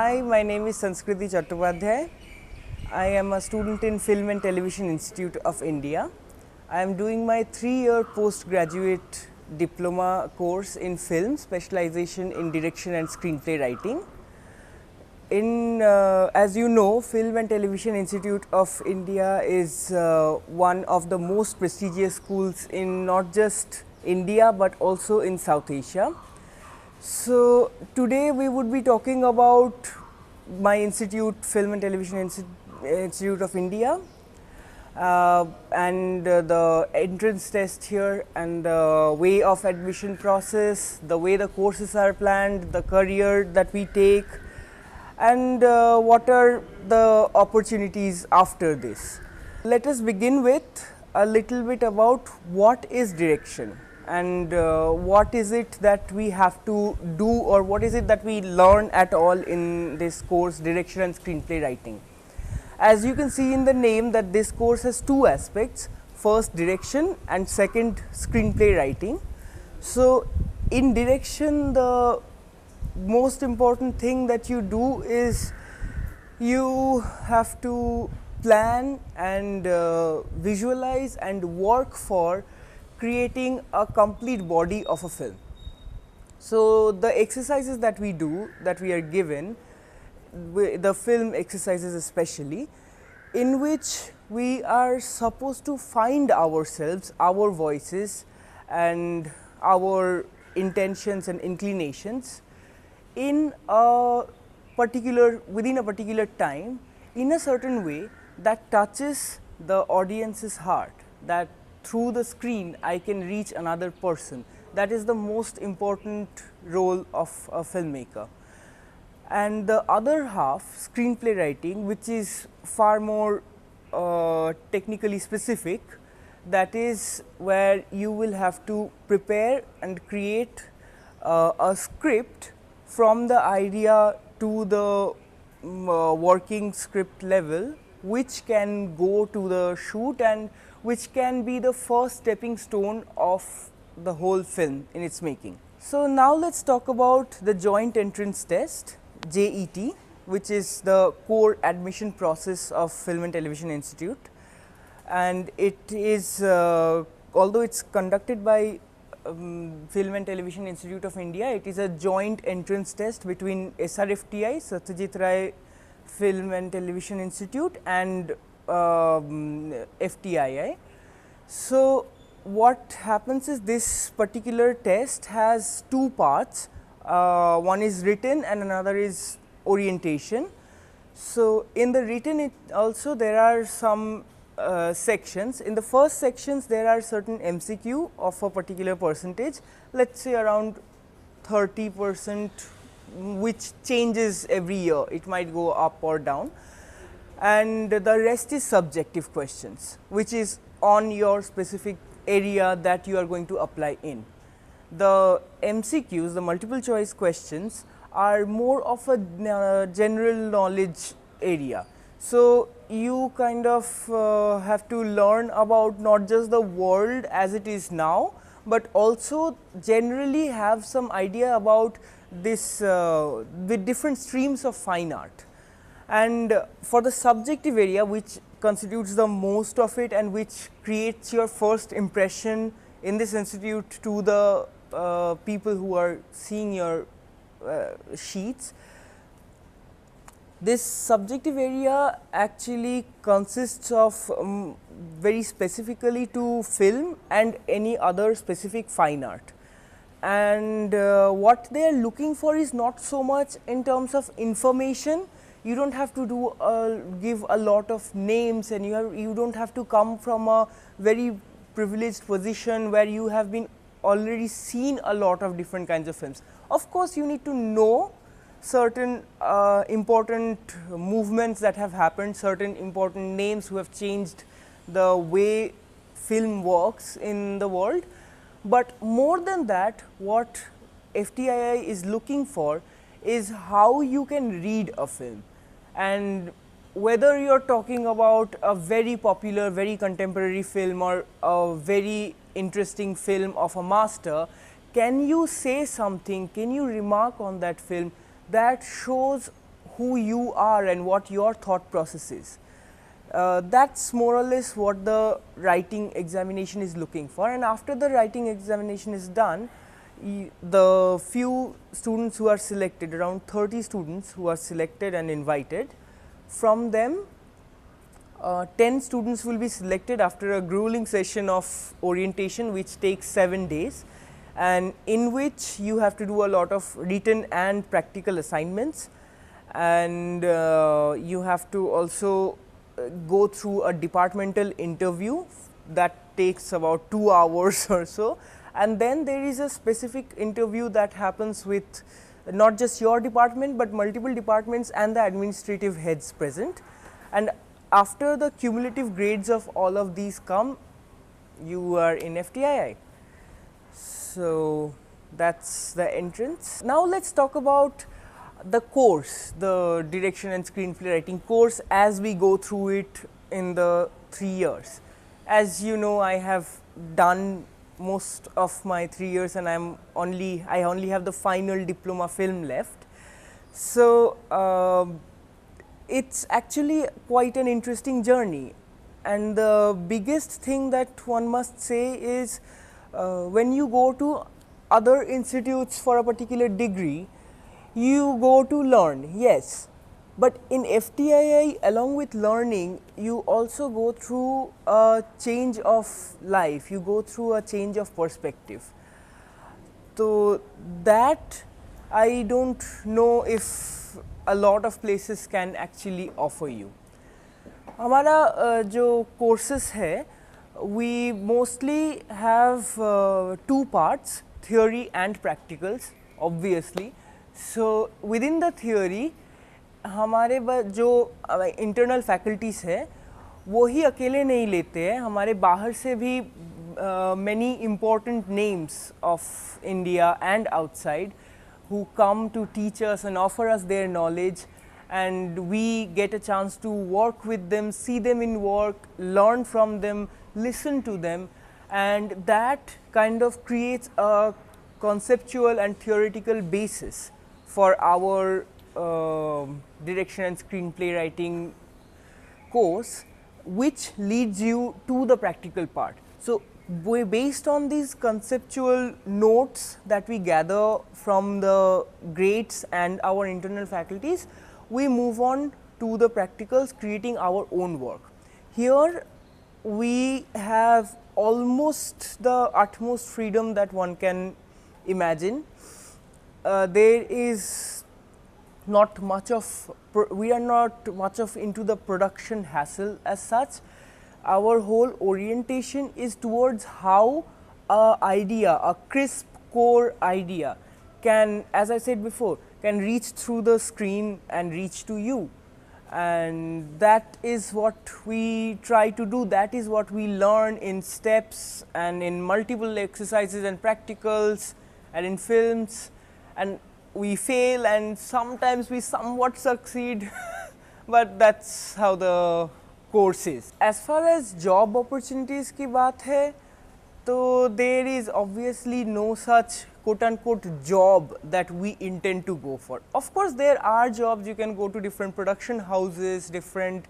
Hi, my name is Sanskriti. I am a student in Film and Television Institute of India. I am doing my 3-year postgraduate diploma course in film, specialization in direction and screenplay writing. As you know, Film and Television Institute of India is one of the most prestigious schools in not just India but also in South Asia. So today we would be talking about my institute, Film and Television Institute of India, and the entrance test here and the way of admission process, the way the courses are planned, the career that we take, and what are the opportunities after this. Let us begin with a little bit about what is direction and what is it that we have to do, or what is it that we learn at all in this course, direction and screenplay writing. As you can see in the name that this course has two aspects, first direction and second screenplay writing. So in direction, the most important thing that you do is you have to plan and visualize and work for creating a complete body of a film. So the exercises that we do, that we are given, the film exercises especially, in which we are supposed to find ourselves, our voices and our intentions and inclinations in a particular, within a particular time, in a certain way that touches the audience's heart, that through the screen I can reach another person. That is the most important role of a filmmaker. And the other half, screenplay writing, which is far more technically specific, that is where you will have to prepare and create a script from the idea to the working script level, which can go to the shoot and which can be the first stepping stone of the whole film in its making. So now let's talk about the joint entrance test, JET, which is the core admission process of Film and Television Institute, and it is although it's conducted by Film and Television Institute of India, it is a joint entrance test between SRFTI, Satyajit Film and Television Institute, and FTii. So what happens is, this particular test has two parts, one is written and another is orientation. So in the written, it also there are some sections. In the first sections there are certain MCQ of a particular percentage, let us say around 30%, which changes every year, it might go up or down, and the rest is subjective questions, which is on your specific area that you are going to apply in. The MCQs, the multiple choice questions, are more of a general knowledge area. So you kind of have to learn about not just the world as it is now, but also generally have some idea about this the different streams of fine art. And for the subjective area, which constitutes the most of it and which creates your first impression in this institute to the people who are seeing your sheets, this subjective area actually consists of very specifically to film and any other specific fine art. And what they are looking for is not so much in terms of information. You don't have to do give a lot of names, and you don't have to come from a very privileged position where you have been already seen a lot of different kinds of films. Of course, you need to know certain important movements that have happened, certain important names who have changed the way film works in the world. But more than that, what FTii is looking for is how you can read a film, and whether you are talking about a very popular, very contemporary film or a very interesting film of a master, can you say something, can you remark on that film that shows who you are and what your thought process is. That's more or less what the writing examination is looking for, and after the writing examination is done, the few students who are selected, around 30 students who are selected and invited, from them 10 students will be selected after a grueling session of orientation which takes 7 days, and in which you have to do a lot of written and practical assignments, and you have to also go through a departmental interview that takes about 2 hours or so, and then there is a specific interview that happens with not just your department but multiple departments and the administrative heads present, and after the cumulative grades of all of these come, you are in FTii. So that's the entrance. Now let's talk about the course, the direction and screenplay writing course, as we go through it in the 3 years. As you know, I have done most of my 3 years and I only have the final diploma film left. So it's actually quite an interesting journey, and the biggest thing that one must say is when you go to other institutes for a particular degree, you go to learn, yes, but in FTii, along with learning, you also go through a change of life, you go through a change of perspective. So that I don't know if a lot of places can actually offer you. हमारा जो courses है, we mostly have 2 parts, theory and practicals, obviously. So within the theory, हमारे जो internal faculties है, वो ही अकेले नहीं लेते हैं, हमारे बाहर से भी many important names of India and outside who come to teach us and offer us their knowledge, and we get a chance to work with them, see them in work, learn from them, listen to them, and that kind of creates a conceptual and theoretical basis for our direction and screenplay writing course, which leads you to the practical part. So based on these conceptual notes that we gather from the grades and our internal faculties, we move on to the practicals, creating our own work. Here we have almost the utmost freedom that one can imagine. There is not much of, we are not much of into the production hassle as such. Our whole orientation is towards how a idea, a crisp core idea can, as I said before, can reach through the screen and reach to you, and that is what we try to do. That is what we learn in steps and in multiple exercises and practicals and in films, and we fail and sometimes we somewhat succeed but that's how the course is. As far as job opportunities की बात है, तो there is obviously no such quote unquote job that we intend to go for. Of course there are jobs, you can go to different production houses, different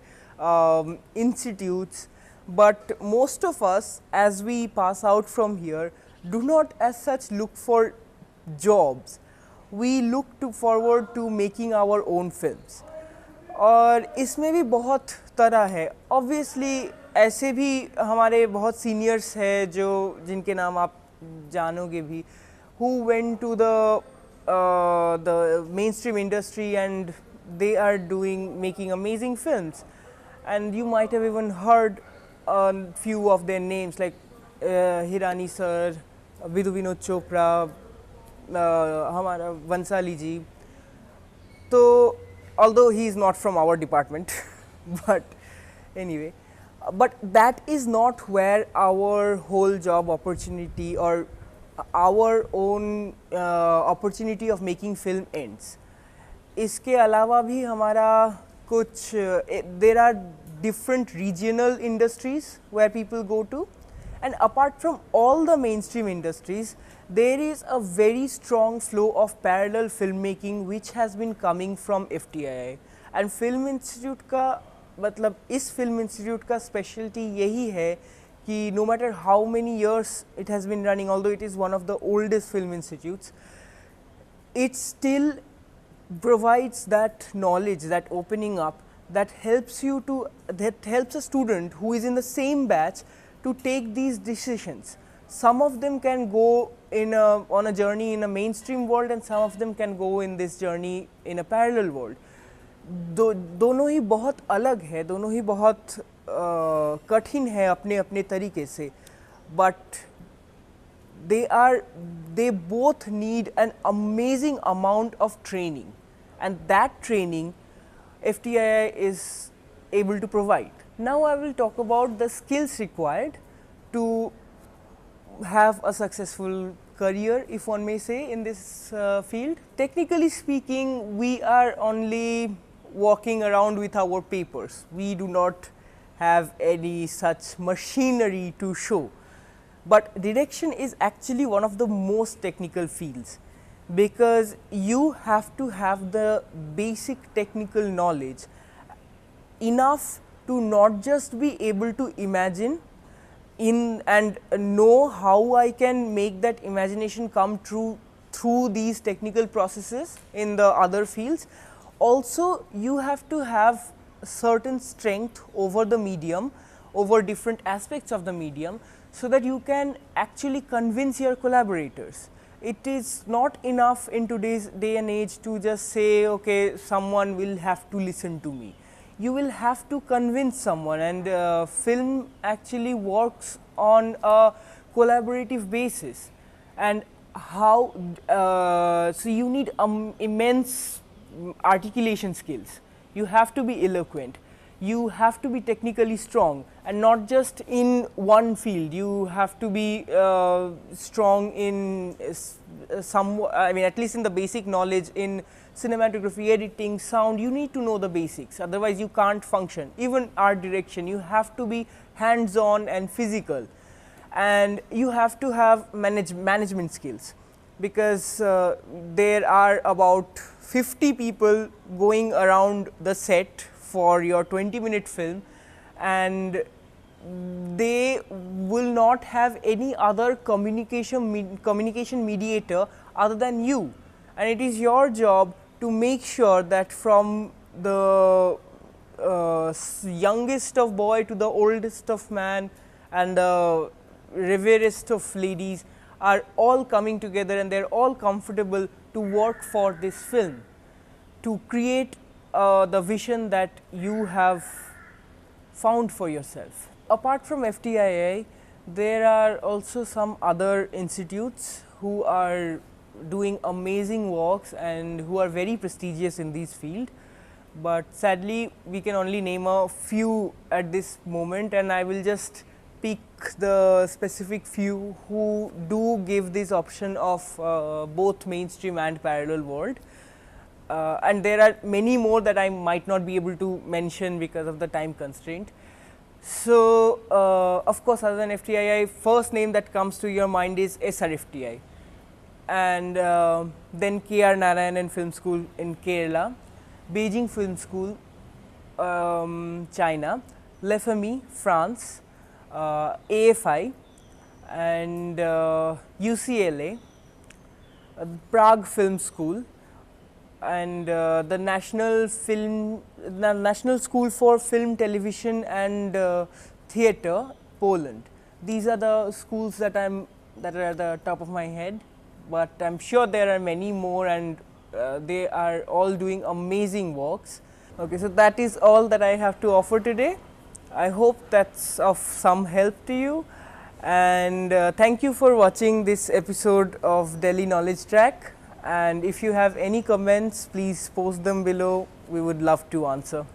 institutes, but most of us as we pass out from here do not as such look for jobs. We look forward to making our own films, और इसमें भी बहुत तरह है. Obviously ऐसे भी हमारे बहुत seniors हैं जो जिनके नाम आप जानोगे भी, who went to the mainstream industry and they are making amazing films, and you might have even heard a few of their names like Hirani sir, Vidhu Vinod Chopra, हमारा वंसाली जी. तो although he is not from our department but anyway, but that is not where our whole job opportunity or our own opportunity of making film ends. इसके अलावा भी हमारा कुछ there are different regional industries where people go to, And apart from all the mainstream industries, there is a very strong flow of parallel filmmaking which has been coming from FTI. And Film Institute का मतलब इस Film Institute का specialty यही है कि no matter how many years it has been running, although it is one of the oldest film institutes, it still provides that knowledge, that opening up, that helps you to, that helps a student who is in the same batch to take these decisions. Some of them can go in on a journey in a mainstream world, and some of them can go in this journey in a parallel world. दोनों ही बहुत अलग है, दोनों ही बहुत कठिन है अपने अपने तरीके से, but they both need an amazing amount of training, and that training FTI is able to provide. Now I will talk about the skills required to have a successful career, if one may say, in this field. Technically speaking, we are only walking around with our papers. We do not have any such machinery to show. But direction is actually one of the most technical fields, because you have to have the basic technical knowledge enough to not just be able to imagine in and know how I can make that imagination come true through these technical processes in the other fields. Also, you have to have certain strength over the medium, over different aspects of the medium, so that you can actually convince your collaborators. It is not enough in today's day and age to just say, okay, someone will have to listen to me. You will have to convince someone, and film actually works on a collaborative basis. And how, so you need immense articulation skills. You have to be eloquent, you have to be technically strong, and not just in one field. You have to be strong in some, I mean, at least in the basic knowledge in cinematography, editing, sound. You need to know the basics, otherwise you can't function. Even art direction, you have to be hands on and physical, and you have to have management skills, because there are about 50 people going around the set for your 20-minute film, and they will not have any other communication mediator other than you, and it is your job to make sure that from the youngest of boy to the oldest of man and the reverest of ladies are all coming together, and they are all comfortable to work for this film, to create the vision that you have found for yourself. Apart from FTII, there are also some other institutes who are doing amazing works and who are very prestigious in this field, but sadly we can only name a few at this moment, and I will just pick the specific few who do give this option of both mainstream and parallel world. And there are many more that I might not be able to mention because of the time constraint. So, of course, other than FTII, first name that comes to your mind is SRFTI, and then KR Narayanan Film School in Kerala, Beijing Film School, China, Lefemi, France, AFI, and UCLA, Prague Film School, and the National School for Film, Television and Theatre, Poland. These are the schools that are at the top of my head, but I am sure there are many more, and they are all doing amazing works. Okay, so that is all that I have to offer today. I hope that's of some help to you, and thank you for watching this episode of Delhi Knowledge Track. And if you have any comments, please post them below. We would love to answer.